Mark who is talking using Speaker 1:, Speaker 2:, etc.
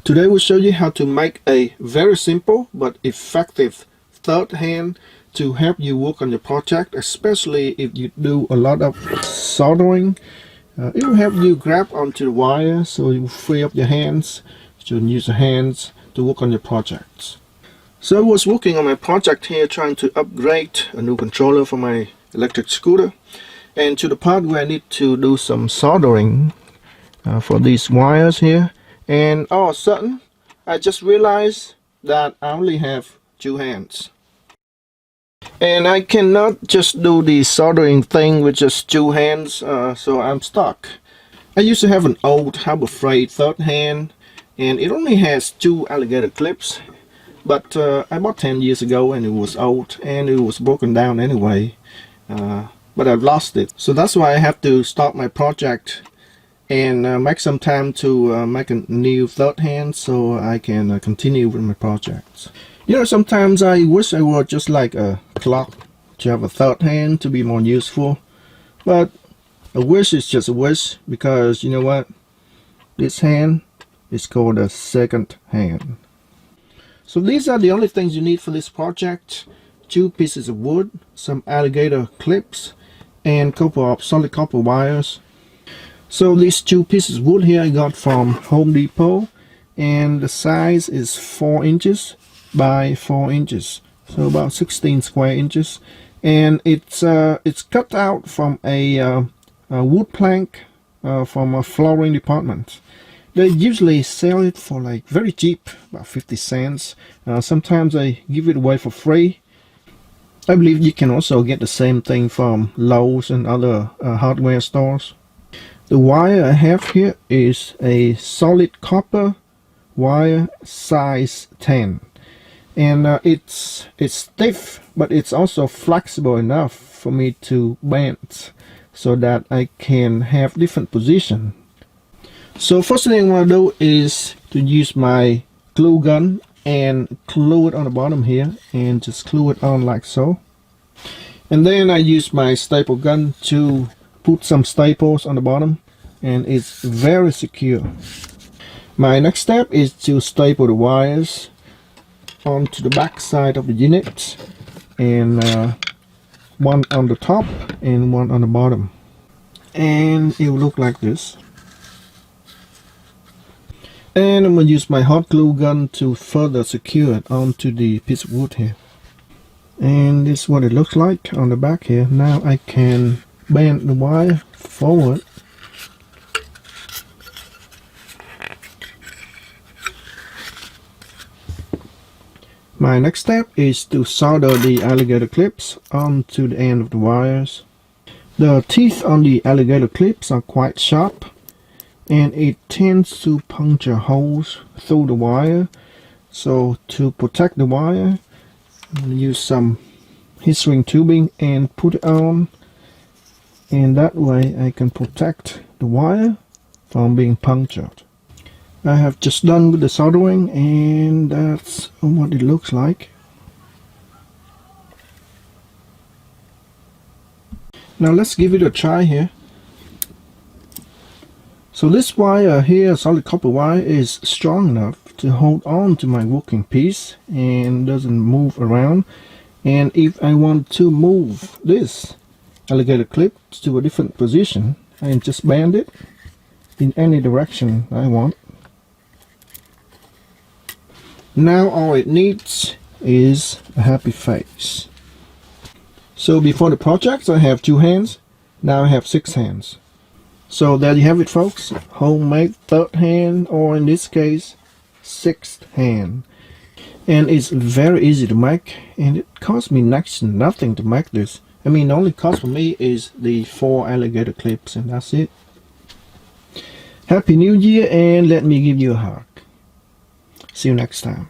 Speaker 1: Today we'll show you how to make a very simple but effective third hand to help you work on your project, especially if you do a lot of soldering. It will help you grab onto the wire so you will free up your hands. You can use your hands to work on your projects. So I was working on my project here, trying to upgrade a new controller for my electric scooter, and to the part where I need to do some soldering for these wires here, and all of a sudden I just realized that I only have two hands and I cannot just do the soldering thing with just two hands, so I'm stuck. I used to have an old Harbor Freight third hand and it only has two alligator clips, but I bought 10 years ago and it was old and it was broken down anyway, but I've lost it. So that's why I have to stop my project and make some time to make a new third hand so I can continue with my projects. You know, sometimes I wish I were just like a clock to have a third hand to be more useful, but a wish is just a wish, because you know what, this hand is called a second hand. So these are the only things you need for this project: two pieces of wood, some alligator clips, and a couple of solid copper wires. So these two pieces of wood here I got from Home Depot, and the size is 4 inches by 4 inches, so about 16 square inches, and it's cut out from a wood plank from a flooring department. They usually sell it for like very cheap, about 50 cents. Sometimes they give it away for free. I believe you can also get the same thing from Lowe's and other hardware stores. The wire I have here is a solid copper wire, size 10, and it's stiff, but it's also flexible enough for me to bend so that I can have different position. So first thing I want to do is to use my glue gun and glue it on the bottom here, and just glue it on like so. And then I use my staple gun to put some staples on the bottom, and it's very secure. My next step is to staple the wires onto the back side of the unit, and one on the top and one on the bottom, and it will look like this. And I'm going to use my hot glue gun to further secure it onto the piece of wood here. And this is what it looks like on the back here. Now I can bend the wire forward. My next step is to solder the alligator clips onto the end of the wires. The teeth on the alligator clips are quite sharp, and it tends to puncture holes through the wire. So to protect the wire, I'm going to use some heat shrink tubing and put it on, and that way I can protect the wire from being punctured. I have just done with the soldering, and that's what it looks like. Now let's give it a try here. So this wire here, solid copper wire, is strong enough to hold on to my working piece and doesn't move around. And if I want to move this alligator clip to a different position, I can just bend it in any direction I want. Now all it needs is a happy face. So before the project I have 2 hands, now I have 6 hands. So there you have it, folks. Homemade third hand, or in this case, 6th hand. And it's very easy to make, and it cost me next to nothing to make this. I mean, the only cost for me is the 4 alligator clips, and that's it. Happy New Year, and let me give you a hug. See you next time.